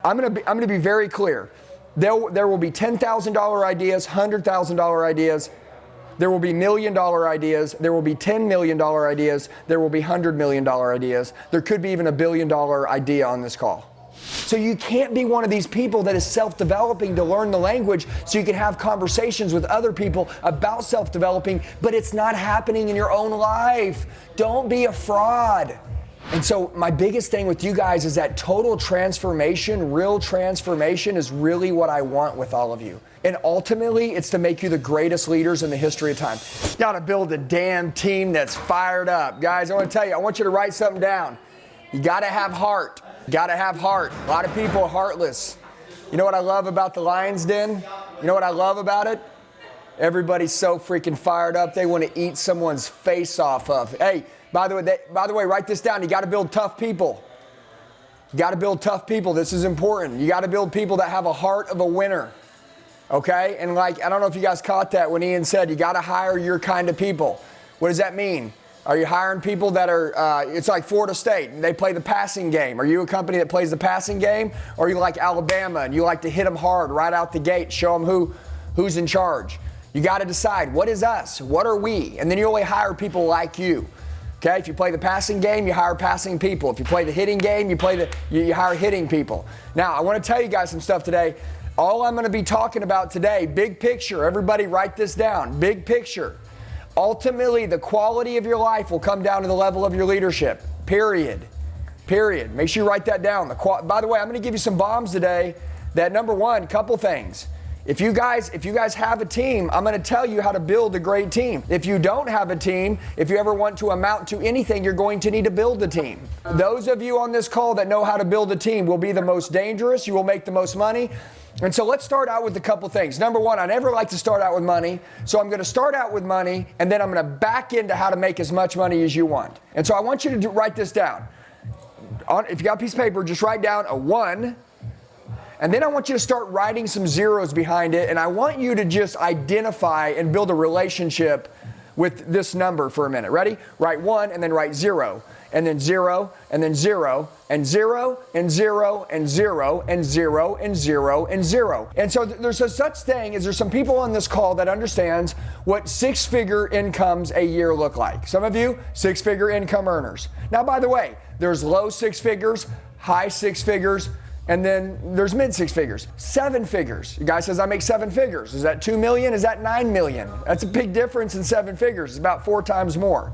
I'm gonna be very clear. There will be $10,000 ideas, $100,000 ideas. There will be $1 million ideas. There will be $10 million ideas. There will be $100 million ideas. There could be even a $1 billion idea on this call. So you can't be one of these people that is self-developing to learn the language so you can have conversations with other people about self-developing, but it's not happening in your own life. Don't be a fraud. And so my biggest thing with you guys is that total transformation, real transformation is really what I want with all of you. And ultimately, it's to make you the greatest leaders in the history of time. You gotta build a damn team that's fired up. Guys, I wanna tell you, I want you to write something down. You gotta have heart. You gotta have heart. A lot of people are heartless. You know what I love about the Lion's Den? You know what I love about it? Everybody's so freaking fired up, they wanna eat someone's face off of. Hey, by the way, write this down. You got to build tough people. You got to build tough people. This is important. You got to build people that have a heart of a winner. Okay? And like, I don't know if you guys caught that when Ian said you got to hire your kind of people. What does that mean? Are you hiring people that are, it's like Florida State, and they play the passing game. Are you a company that plays the passing game? Or are you like Alabama, and you like to hit them hard right out the gate, show them who's in charge? You got to decide, what is us? What are we? And then you only hire people like you. Okay, if you play the passing game, you hire passing people. If you play the hitting game, you hire hitting people. Now, I want to tell you guys some stuff today. All I'm going to be talking about today, big picture. Everybody write this down. Big picture. Ultimately, the quality of your life will come down to the level of your leadership. Period. Period. Make sure you write that down. By the way, I'm going to give you some bombs today. That number one, couple things. If you guys have a team, I'm going to tell you how to build a great team. If you don't have a team, if you ever want to amount to anything, you're going to need to build a team. Those of you on this call that know how to build a team will be the most dangerous. You will make the most money. And so let's start out with a couple things. Number one, I never like to start out with money. So I'm going to start out with money, and then I'm going to back into how to make as much money as you want. And so I want you to write this down. If you got a piece of paper, just write down a 1. And then I want you to start writing some zeros behind it, and I want you to just identify and build a relationship with this number for a minute. Ready? Write 1 and then write 0, and then 0, and then 0, and 0, and 0, and 0, and 0, and 0, and 0. And so there's a such thing as there's some people on this call that understands what 6-figure incomes a year look like. Some of you, 6-figure income earners. Now, by the way, there's low 6 figures, high 6 figures, and then there's mid 6 figures, 7 figures. The guy says, I make 7 figures. Is that 2 million? Is that 9 million? That's a big difference in 7 figures. It's about 4 times more.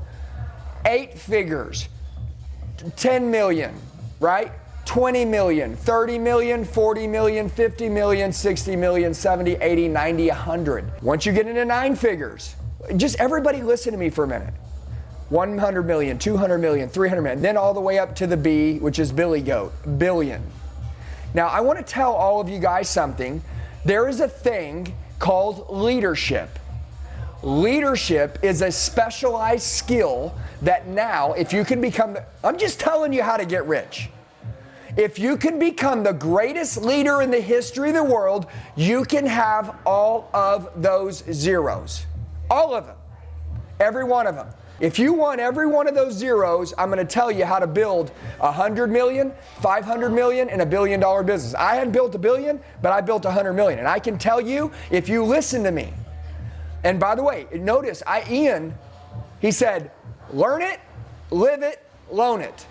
8 figures, 10 million, right? 20 million, 30 million, 40 million, 50 million, 60 million, 70, 80, 90, 100. Once you get into 9 figures, just everybody listen to me for a minute. 100 million, 200 million, 300 million, then all the way up to the B, which is Billy Goat, billion. Now, I want to tell all of you guys something. There is a thing called leadership. Leadership is a specialized skill that now, if you can become, I'm just telling you how to get rich. If you can become the greatest leader in the history of the world, you can have all of those zeros. All of them. Every one of them. If you want every one of those zeros, I'm going to tell you how to build 100 million, 500 million, and $1 billion business. I hadn't built $1 billion, but I built 100 million. And I can tell you, if you listen to me, and by the way, notice, Ian, he said, learn it, live it, loan it.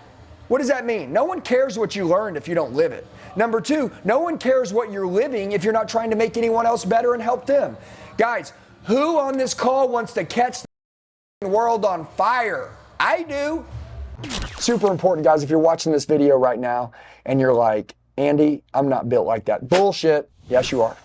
What does that mean? No one cares what you learned if you don't live it. Number 2, no one cares what you're living if you're not trying to make anyone else better and help them. Guys, who on this call wants to catch the world on fire? I do. Super important, guys. If you're watching this video right now and you're like, Andy, I'm not built like that. Bullshit. Yes, you are.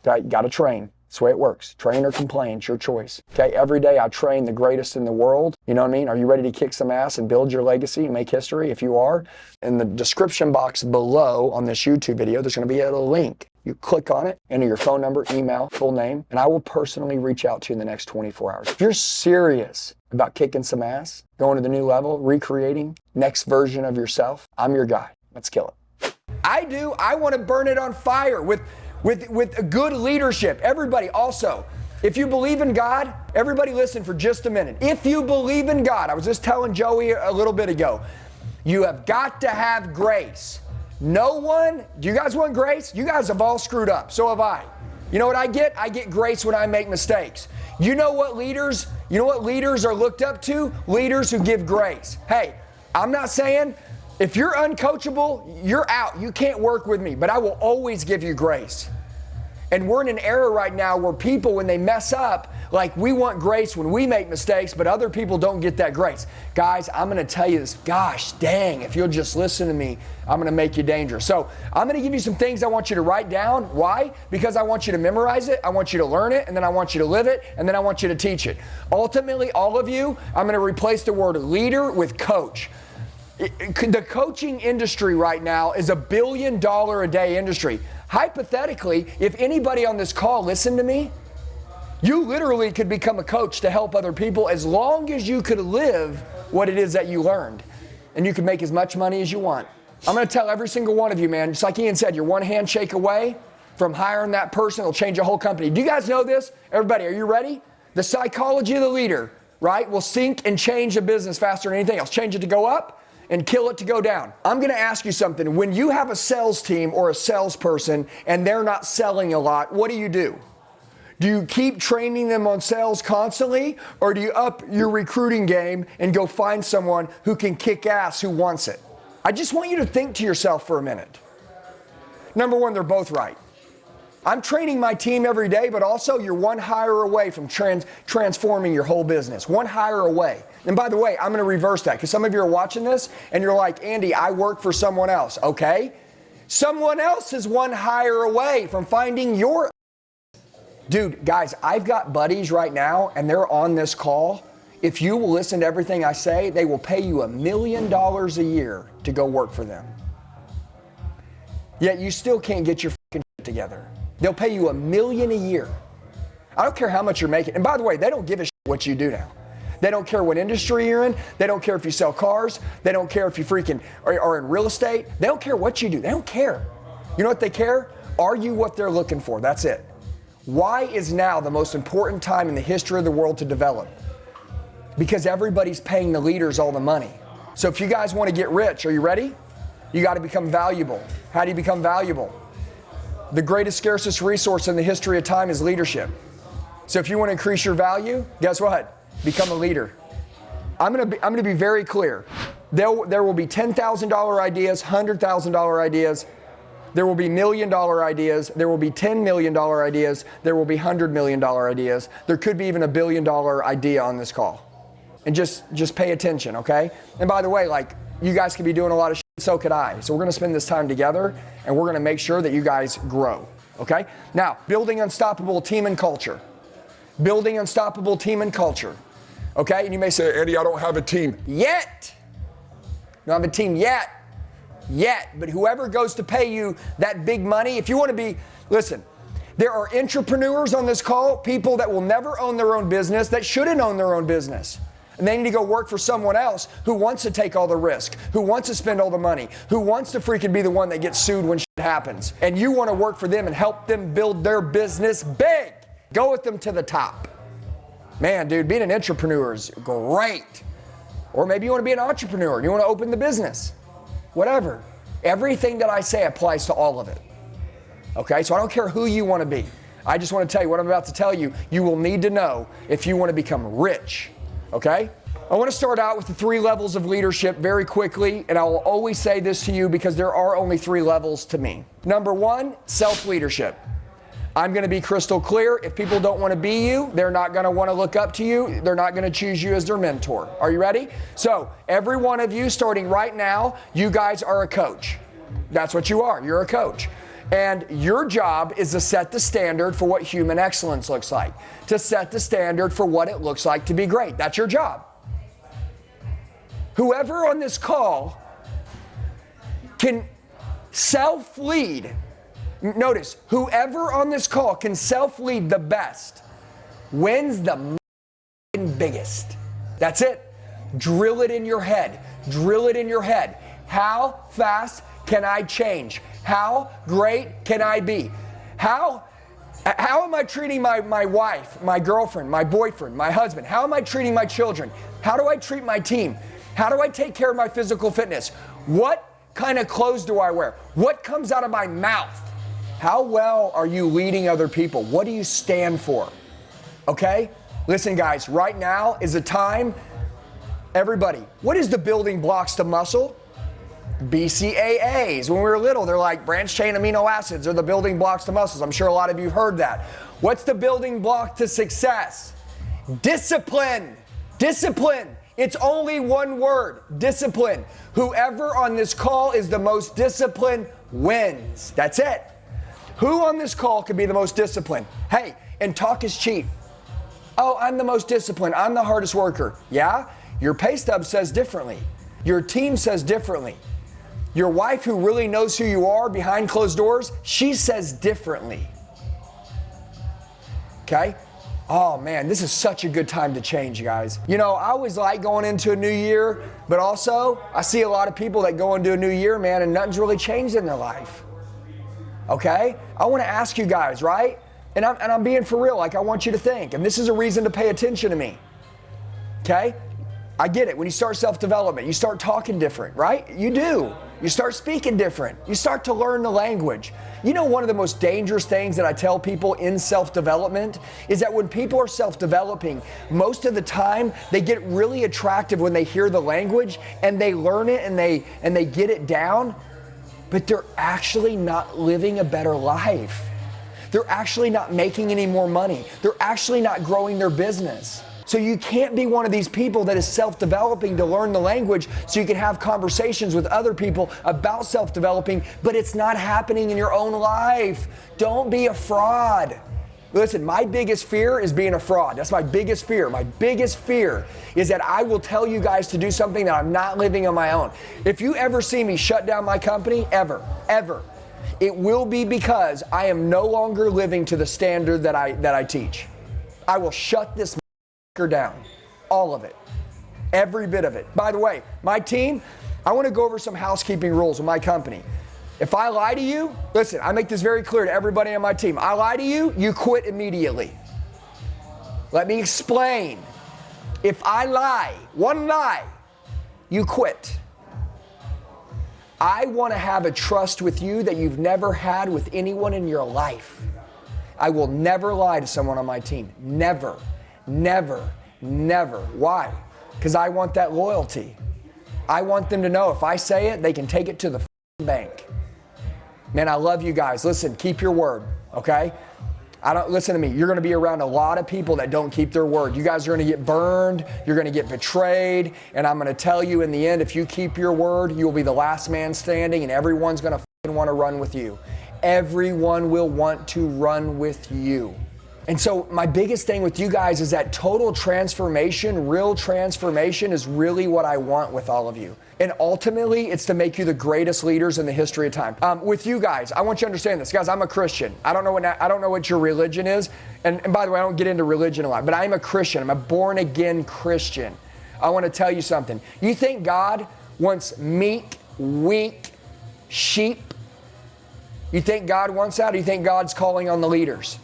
Okay, got to train. That's the way it works. Train or complain, it's your choice. Okay, every day I train the greatest in the world. You know what I mean? Are you ready to kick some ass and build your legacy and make history? If you are, in the description box below on this YouTube video, there's going to be a link. You click on it, enter your phone number, email, full name, and I will personally reach out to you in the next 24 hours. If you're serious about kicking some ass, going to the new level, recreating next version of yourself, I'm your guy. Let's kill it. I do. I want to burn it on fire with a good leadership. Everybody also, if you believe in God, everybody listen for just a minute. If you believe in God, I was just telling Joey a little bit ago, you have got to have grace. No one, do you guys want grace? You guys have all screwed up, so have I. You know what I get? I get grace when I make mistakes. You know what leaders are looked up to? Leaders who give grace. Hey, I'm not saying if you're uncoachable, you're out. You can't work with me, but I will always give you grace. And we're in an era right now where people, when they mess up, like we want grace when we make mistakes, but other people don't get that grace. Guys, I'm going to tell you this. Gosh, dang, if you'll just listen to me, I'm going to make you dangerous. So I'm going to give you some things I want you to write down. Why? Because I want you to memorize it, I want you to learn it, and then I want you to live it, and then I want you to teach it. Ultimately, all of you, I'm going to replace the word leader with coach. The coaching industry right now is $1 billion a day industry. Hypothetically, if anybody on this call listened to me, you literally could become a coach to help other people as long as you could live what it is that you learned. And you can make as much money as you want. I'm going to tell every single one of you, man, just like Ian said, you're one handshake away from hiring that person. It'll change a whole company. Do you guys know this? Everybody, are you ready? The psychology of the leader, right, will sink and change a business faster than anything else. Change it to go up and kill it to go down. I'm going to ask you something. When you have a sales team or a salesperson and they're not selling a lot, what do? Do you keep training them on sales constantly, or do you up your recruiting game and go find someone who can kick ass, who wants it? I just want you to think to yourself for a minute. Number one, they're both right. I'm training my team every day, but also you're one hire away from transforming your whole business. One hire away. And by the way, I'm going to reverse that because some of you are watching this and you're like, Andy, I work for someone else. Okay. Someone else is one hire away from finding your. Dude, guys, I've got buddies right now and they're on this call. If you will listen to everything I say, they will pay you $1 million a year to go work for them. Yet you still can't get your fucking shit together. They'll pay you $1 million a year. I don't care how much you're making. And by the way, they don't give a shit what you do now. They don't care what industry you're in. They don't care if you sell cars. They don't care if you freaking are in real estate. They don't care what you do. They don't care. You know what they care? Are you what they're looking for? That's it. Why is now the most important time in the history of the world to develop? Because everybody's paying the leaders all the money. So if you guys want to get rich, are you ready? You got to become valuable. How do you become valuable? The greatest, scarcest resource in the history of time is leadership. So if you want to increase your value, guess what? Become a leader. I'm going to be very clear. There will be $10,000 ideas, $100,000 ideas. There will be $1 million ideas. There will be $10 million ideas. There will be $100 million ideas. There could be even $1 billion idea on this call. And just pay attention, okay? And by the way, like, you guys could be doing a lot of shit, so could I. So we're going to spend this time together, and we're going to make sure that you guys grow, okay? Now, building unstoppable team and culture. Building unstoppable team and culture, okay? And you may say, Andy, I don't have a team. Yet. You don't have a team yet. But whoever goes to pay you that big money, if you want to be, listen, there are entrepreneurs on this call, people that will never own their own business, that shouldn't own their own business. And they need to go work for someone else who wants to take all the risk, who wants to spend all the money, who wants to freaking be the one that gets sued when shit happens. And you want to work for them and help them build their business big. Go with them to the top. Man, dude, being an entrepreneur is great. Or maybe you want to be an entrepreneur and you want to open the business. Whatever. Everything that I say applies to all of it. Okay, so I don't care who you want to be. I just want to tell you what I'm about to tell you. You will need to know if you want to become rich. Okay? I want to start out with the 3 levels of leadership very quickly, and I will always say this to you because there are only 3 levels to me. Number 1, self-leadership. I'm going to be crystal clear. If people don't want to be you, they're not going to want to look up to you. They're not going to choose you as their mentor. Are you ready? So, every one of you, starting right now, you guys are a coach. That's what you are. You're a coach. And your job is to set the standard for what human excellence looks like, to set the standard for what it looks like to be great. That's your job. Whoever on this call can self-lead, notice, whoever on this call can self-lead the best wins the biggest. That's it. Drill it in your head. Drill it in your head. How fast can I change? How great can I be? How am I treating my wife, my girlfriend, my boyfriend, my husband? How am I treating my children? How do I treat my team? How do I take care of my physical fitness? What kind of clothes do I wear? What comes out of my mouth? How well are you leading other people? What do you stand for? Okay? Listen, guys, right now is a time, everybody, what is the building blocks to muscle? BCAAs. When we were little, they're like branched chain amino acids are the building blocks to muscles. I'm sure a lot of you have heard that. What's the building block to success? Discipline. Discipline. It's only one word, discipline. Whoever on this call is the most disciplined wins. That's it. Who on this call can be the most disciplined? Hey, and talk is cheap. Oh, I'm the most disciplined. I'm the hardest worker. Yeah? Your pay stub says differently. Your team says differently. Your wife, who really knows who you are behind closed doors, she says differently. Okay? Oh man, this is such a good time to change, guys. You know, I always like going into a new year, but also I see a lot of people that go into a new year, man, and nothing's really changed in their life. Okay? I want to ask you guys, right? And I'm being for real, like I want you to think, and this is a reason to pay attention to me. Okay? I get it. When you start self-development, you start talking different, right? You do. You start speaking different. You start to learn the language. You know, one of the most dangerous things that I tell people in self-development is that when people are self-developing, most of the time they get really attractive when they hear the language and they learn it and they get it down, but they're actually not living a better life. They're actually not making any more money. They're actually not growing their business. So you can't be one of these people that is self-developing to learn the language so you can have conversations with other people about self-developing, but it's not happening in your own life. Don't be a fraud. Listen, my biggest fear is being a fraud. That's my biggest fear. My biggest fear is that I will tell you guys to do something that I'm not living on my own. If you ever see me shut down my company, ever, it will be because I am no longer living to the standard that I teach. I will shut this down. All of it. Every bit of it. By the way, my team, I want to go over some housekeeping rules with my company. If I lie to you, listen, I make this very clear to everybody on my team. I lie to you, you quit immediately. Let me explain. If I lie, one lie, you quit. I want to have a trust with you that you've never had with anyone in your life. I will never lie to someone on my team. Never. Never. Why? Because I want that loyalty. I want them to know if I say it, they can take it to the bank. Man, I love you guys. Listen, keep your word, okay? Listen to me. You're going to be around a lot of people that don't keep their word. You guys are going to get burned. You're going to get betrayed. And I'm going to tell you in the end, if you keep your word, you'll be the last man standing and everyone's going to want to run with you. Everyone will want to run with you. And so my biggest thing with you guys is that total transformation, real transformation is really what I want with all of you. And ultimately, it's to make you the greatest leaders in the history of time. With you guys, I want you to understand this. Guys, I'm a Christian. I don't know what your religion is. And by the way, I don't get into religion a lot, but I'm a Christian. I'm a born again Christian. I want to tell you something. You think God wants meek, weak sheep? You think God wants that, or you think God's calling on the leaders?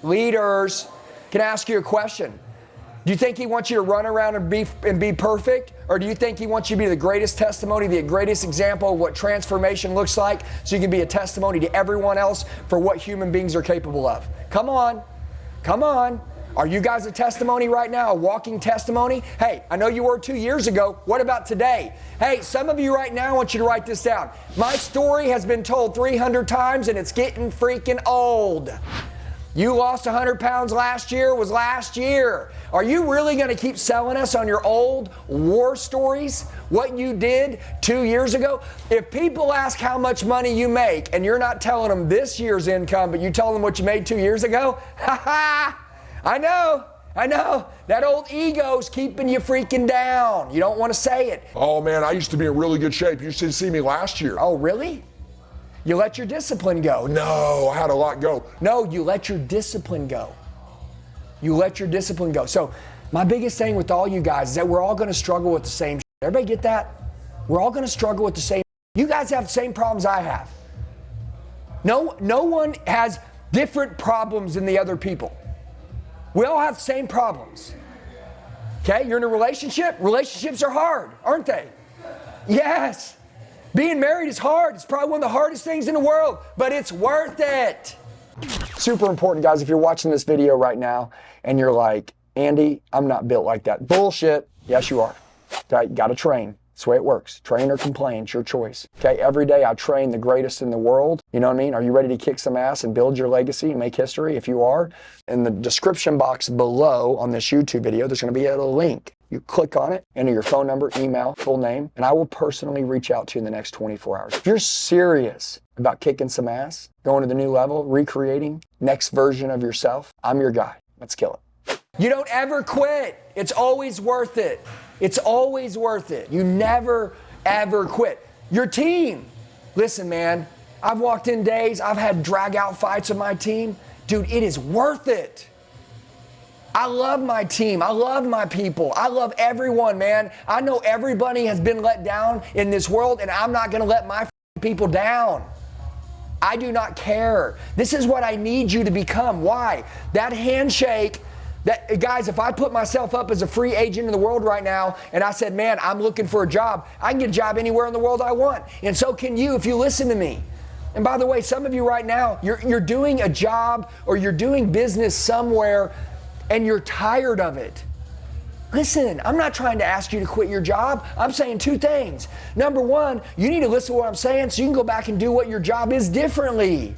Leaders, can I ask you a question? Do you think he wants you to run around and be perfect? Or do you think he wants you to be the greatest testimony, the greatest example of what transformation looks like so you can be a testimony to everyone else for what human beings are capable of? Come on. Are you guys a testimony right now, a walking testimony? Hey, I know you were 2 years ago. What about today? Hey, some of you right now, I want you to write this down. My story has been told 300 times and it's getting freaking old. You lost 100 pounds last year was last year. Are you really going to keep selling us on your old war stories? What you did 2 years ago? If people ask how much money you make and you're not telling them this year's income, but you tell them what you made 2 years ago, I know. That old ego's keeping you freaking down. You don't want to say it. Oh man, I used to be in really good shape. You should see me last year. Oh, really? You let your discipline go. No, I had a lot go. No, you let your discipline go. So my biggest thing with all you guys is that we're all going to struggle with the same shit. Everybody get that? We're all going to struggle with the same. You guys have the same problems I have. No one has different problems than the other people. We all have the same problems. Okay, you're in a relationship. Relationships are hard, aren't they? Yes. Being married is hard. It's probably one of the hardest things in the world, but it's worth it. Super important, guys. If you're watching this video right now and you're like, Andy, I'm not built like that. Bullshit. Yes, you are. Okay, got to train. That's the way it works. Train or complain. It's your choice. Okay, every day I train the greatest in the world. You know what I mean? Are you ready to kick some ass and build your legacy and make history? If you are, in the description box below on this YouTube video, there's going to be a link. You click on it, enter your phone number, email, full name, and I will personally reach out to you in the next 24 hours. If you're serious about kicking some ass, going to the new level, recreating, next version of yourself, I'm your guy. Let's kill it. You don't ever quit. It's always worth it. It's always worth it. You never, ever quit. Your team. Listen, man, I've walked in days, I've had drag out fights with my team. Dude, it is worth it. I love my team. I love my people. I love everyone, man. I know everybody has been let down in this world, and I'm not going to let my people down. I do not care. This is what I need you to become. Why? That handshake, guys, if I put myself up as a free agent in the world right now, and I said, man, I'm looking for a job, I can get a job anywhere in the world I want. And so can you if you listen to me. And by the way, some of you right now, you're doing a job or you're doing business somewhere and you're tired of it. Listen, I'm not trying to ask you to quit your job. I'm saying two things. Number one, you need to listen to what I'm saying so you can go back and do what your job is differently.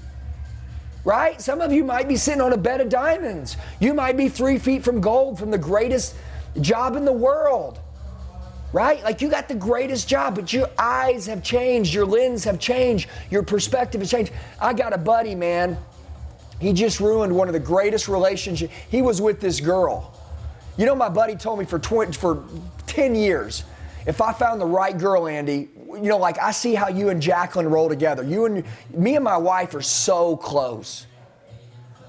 Right? Some of you might be sitting on a bed of diamonds. You might be 3 feet from gold from the greatest job in the world. Right? Like you got the greatest job, but your eyes have changed, your lens have changed, your perspective has changed. I got a buddy, man. He just ruined one of the greatest relationships. He was with this girl. You know, my buddy told me for 10 years, if I found the right girl, Andy, you know, like I see how you and Jacqueline roll together. Me and my wife are so close.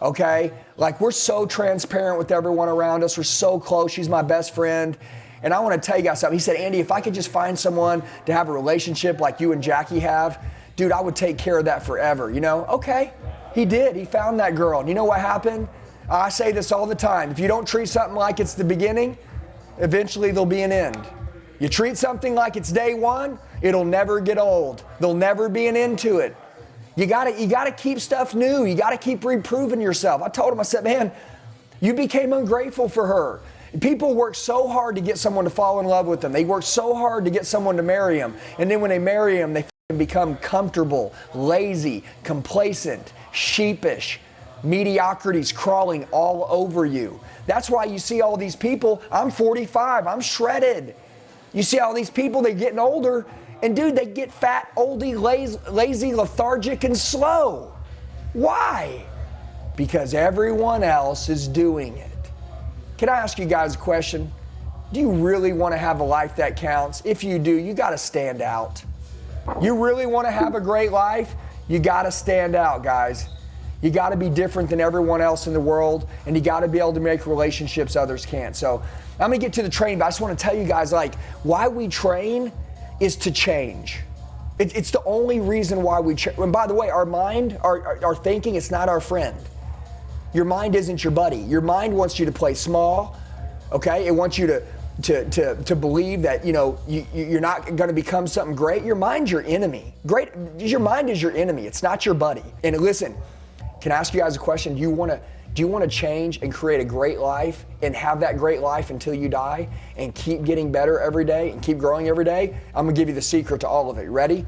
Okay? Like we're so transparent with everyone around us. We're so close. She's my best friend. And I want to tell you guys something. He said, Andy, if I could just find someone to have a relationship like you and Jackie have, dude, I would take care of that forever. You know? Okay. He did. He found that girl. And you know what happened? I say this all the time. If you don't treat something like it's the beginning, eventually there'll be an end. You treat something like it's day one, it'll never get old. There'll never be an end to it. You gotta keep stuff new. You gotta keep reproving yourself. I told him, I said, man, you became ungrateful for her. People work so hard to get someone to fall in love with them. They work so hard to get someone to marry them. And then when they marry them, they become comfortable, lazy, complacent, sheepish, mediocrity's crawling all over you. That's why you see all these people. I'm 45, I'm shredded. You see all these people, they're getting older, and dude, they get fat, oldie, lazy, lethargic, and slow. Why? Because everyone else is doing it. Can I ask you guys a question? Do you really want to have a life that counts? If you do, you got to stand out. You really want to have a great life? You got to stand out, guys. You got to be different than everyone else in the world, and you got to be able to make relationships others can't. So I'm going to get to the training, but I just want to tell you guys, like, why we train is to change. It's the only reason why we train. And by the way, our mind, our thinking, it's not our friend. Your mind isn't your buddy. Your mind wants you to play small, okay? It wants you to believe that, you know, you're not going to become something great. Your mind's your enemy. Your mind is your enemy. It's not your buddy. And listen, can I ask you guys a question? Do you want to change and create a great life and have that great life until you die and keep getting better every day and keep growing every day? I'm going to give you the secret to all of it. Ready?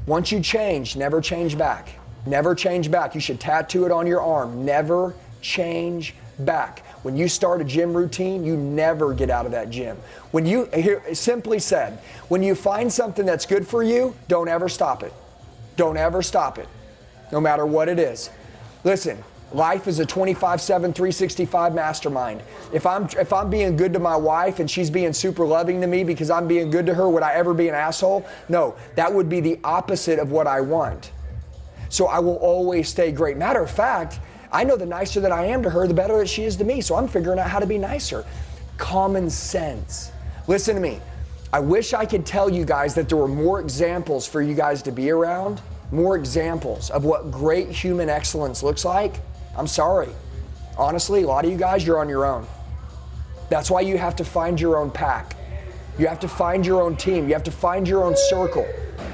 Once you change, never change back. Never change back. You should tattoo it on your arm. Never change back. When you start a gym routine, you never get out of that gym. Simply said, when you find something that's good for you, don't ever stop it. Don't ever stop it, no matter what it is. Listen, life is a 24/7, 365 mastermind. If I'm being good to my wife and she's being super loving to me because I'm being good to her, would I ever be an asshole? No, that would be the opposite of what I want. So I will always stay great. Matter of fact, I know the nicer that I am to her, the better that she is to me. So I'm figuring out how to be nicer. Common sense. Listen to me. I wish I could tell you guys that there were more examples for you guys to be around, more examples of what great human excellence looks like. I'm sorry. Honestly, a lot of you guys, you're on your own. That's why you have to find your own pack. You have to find your own team. You have to find your own circle.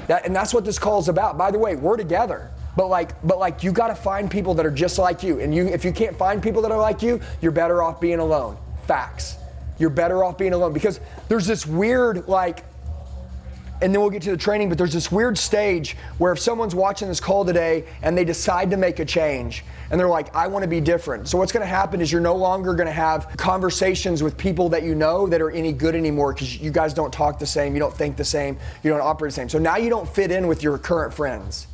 And that's what this call is about. By the way, we're together. But you got to find people that are just like you. And if you can't find people that are like you, you're better off being alone. Facts. You're better off being alone, because there's this weird, and then we'll get to the training, but there's this weird stage where if someone's watching this call today and they decide to make a change and they're like, I want to be different. So what's going to happen is you're no longer going to have conversations with people that you know that are any good anymore, because you guys don't talk the same, you don't think the same, you don't operate the same. So now you don't fit in with your current friends.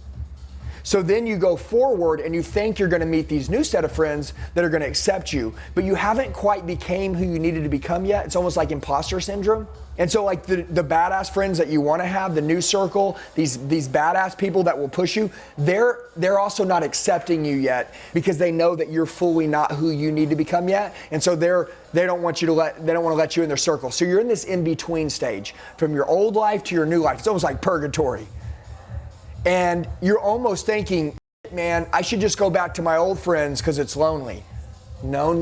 So then you go forward and you think you're going to meet these new set of friends that are going to accept you, but you haven't quite became who you needed to become yet. It's almost like imposter syndrome. And so like the badass friends that you want to have, the new circle, these badass people that will push you, they're also not accepting you yet, because they know that you're fully not who you need to become yet. And so they don't want to let you in their circle. So you're in this in-between stage from your old life to your new life. It's almost like purgatory. And you're almost thinking, man, I should just go back to my old friends because it's lonely. No.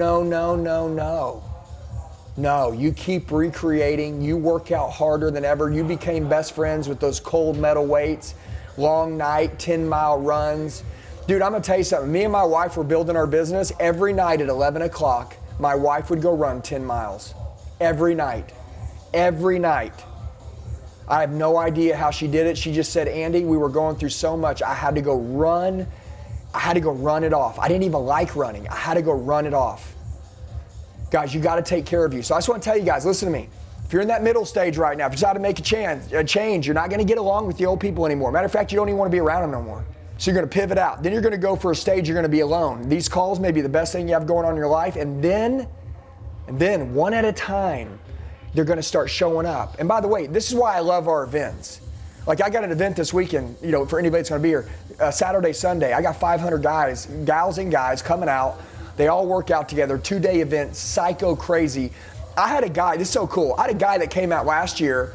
No, you keep recreating. You work out harder than ever. You became best friends with those cold metal weights, long night, 10-mile runs. Dude, I'm going to tell you something. Me and my wife were building our business. Every night at 11 o'clock, my wife would go run 10 miles. Every night. Every night. I have no idea how she did it. She just said, Andy, we were going through so much. I had to go run. I had to go run it off. I didn't even like running. I had to go run it off. Guys, you got to take care of you. So I just want to tell you guys, listen to me. If you're in that middle stage right now, if you decide to make a change, you're not going to get along with the old people anymore. Matter of fact, you don't even want to be around them no more. So you're going to pivot out. Then you're going to go for a stage you're going to be alone. These calls may be the best thing you have going on in your life. And then one at a time, they're going to start showing up. And by the way, this is why I love our events. Like I got an event this weekend, for anybody that's going to be here, Saturday, Sunday. I got 500 gals and guys coming out. They all work out together, 2-day event, psycho crazy. I had a guy, this is so cool. I had a guy that came out last year,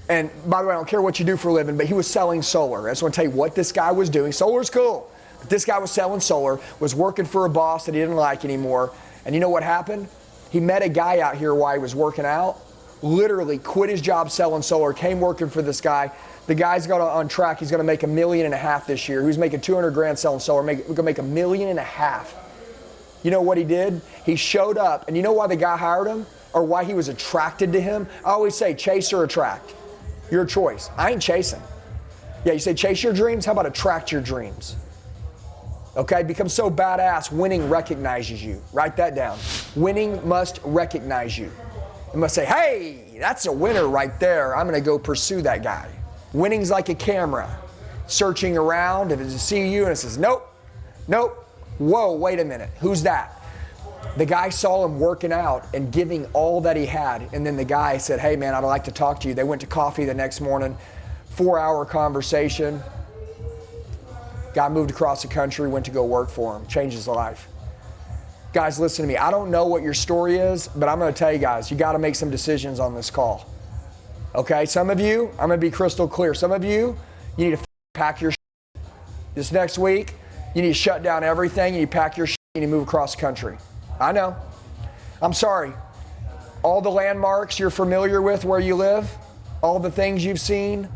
and by the way, I don't care what you do for a living, but he was selling solar. I just want to tell you what this guy was doing. Solar's cool. But this guy was selling solar, was working for a boss that he didn't like anymore. And you know what happened? He met a guy out here while he was working out, literally quit his job selling solar, came working for this guy. The guy's got on track. He's going to make $1.5 million this year. He was making 200 grand selling solar. We're going to make $1.5 million. You know what he did? He showed up, and you know why the guy hired him, or why he was attracted to him? I always say chase or attract. Your choice. I ain't chasing. Yeah, you say chase your dreams. How about attract your dreams? Okay, become so badass, winning recognizes you. Write that down. Winning must recognize you. It must say, hey, that's a winner right there. I'm going to go pursue that guy. Winning's like a camera, searching around. If it sees you and it says, nope. Whoa, wait a minute. Who's that? The guy saw him working out and giving all that he had. And then the guy said, hey, man, I'd like to talk to you. They went to coffee the next morning, 4-hour conversation. Guy moved across the country, went to go work for him, changed his life. Guys, listen to me. I don't know what your story is, but I'm going to tell you guys, you got to make some decisions on this call. Okay? Some of you, I'm going to be crystal clear. Some of you need to pack your shit. This next week, you need to shut down everything. You need to pack your shit. You need to move across the country. I know. I'm sorry. All the landmarks you're familiar with where you live, all the things you've seen,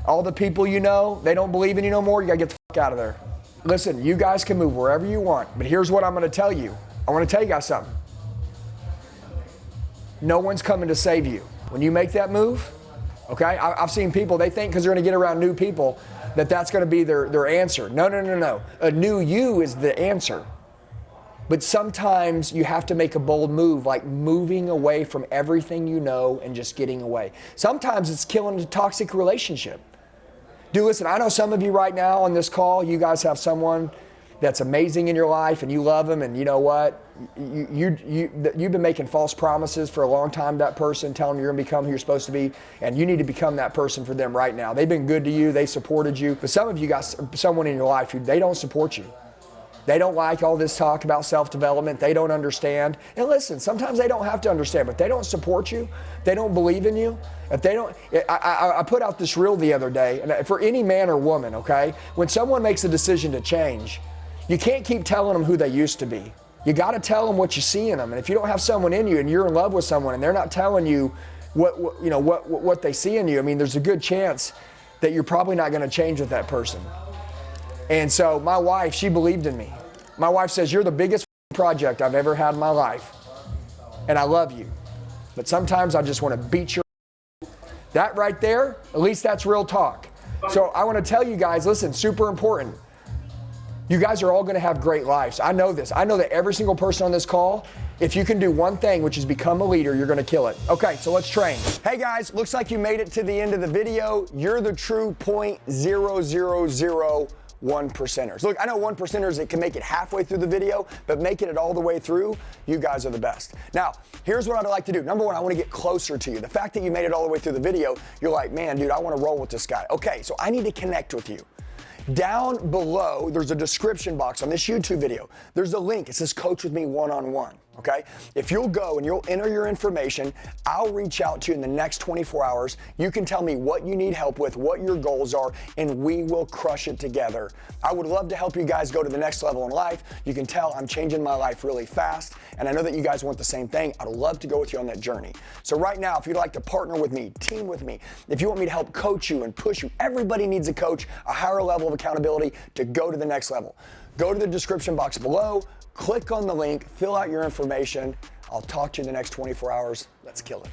all the people you know, they don't believe in you no more. You got to get the fuck out of there. Listen, you guys can move wherever you want, but here's what I'm going to tell you. I want to tell you guys something. No one's coming to save you. When you make that move, okay, I've seen people, they think because they're going to get around new people that that's going to be their answer. No. A new you is the answer. But sometimes you have to make a bold move, like moving away from everything you know and just getting away. Sometimes it's killing a toxic relationship. Dude, listen, I know some of you right now on this call, you guys have someone that's amazing in your life and you love them, and you know what? You've been making false promises for a long time to that person, telling them you're going to become who you're supposed to be, and you need to become that person for them right now. They've been good to you, they supported you, but some of you got someone in your life who they don't support you. They don't like all this talk about self-development. They don't understand. And listen, sometimes they don't have to understand, but they don't support you. They don't believe in you. If they don't, I put out this reel the other day, and for any man or woman, okay, when someone makes a decision to change, you can't keep telling them who they used to be. You got to tell them what you see in them. And if you don't have someone in you and you're in love with someone and they're not telling you what they see in you, I mean, there's a good chance that you're probably not going to change with that person. And so my wife, she believed in me. My wife says, you're the biggest project I've ever had in my life, and I love you. But sometimes I just want to beat your. That right there, at least that's real talk. So I want to tell you guys, listen, super important. You guys are all going to have great lives. I know this. I know that every single person on this call, if you can do one thing, which is become a leader, you're going to kill it. Okay, so let's train. Hey guys, looks like you made it to the end of the video. You're the true 0.0001 percenters. Look, I know 1 percenters that can make it halfway through the video, but making it all the way through, you guys are the best. Now, here's what I'd like to do. Number one, I want to get closer to you. The fact that you made it all the way through the video, you're like, man, dude, I want to roll with this guy. Okay, so I need to connect with you. Down below, there's a description box on this YouTube video. There's a link. It says Coach with Me one-on-one. Okay? If you'll go and you'll enter your information, I'll reach out to you in the next 24 hours. You can tell me what you need help with, what your goals are, and we will crush it together. I would love to help you guys go to the next level in life. You can tell I'm changing my life really fast, and I know that you guys want the same thing. I'd love to go with you on that journey. So right now, if you'd like to partner with me, team with me, if you want me to help coach you and push you, everybody needs a coach, a higher level of accountability to go to the next level. Go to the description box below, click on the link, fill out your information. I'll talk to you in the next 24 hours. Let's kill it.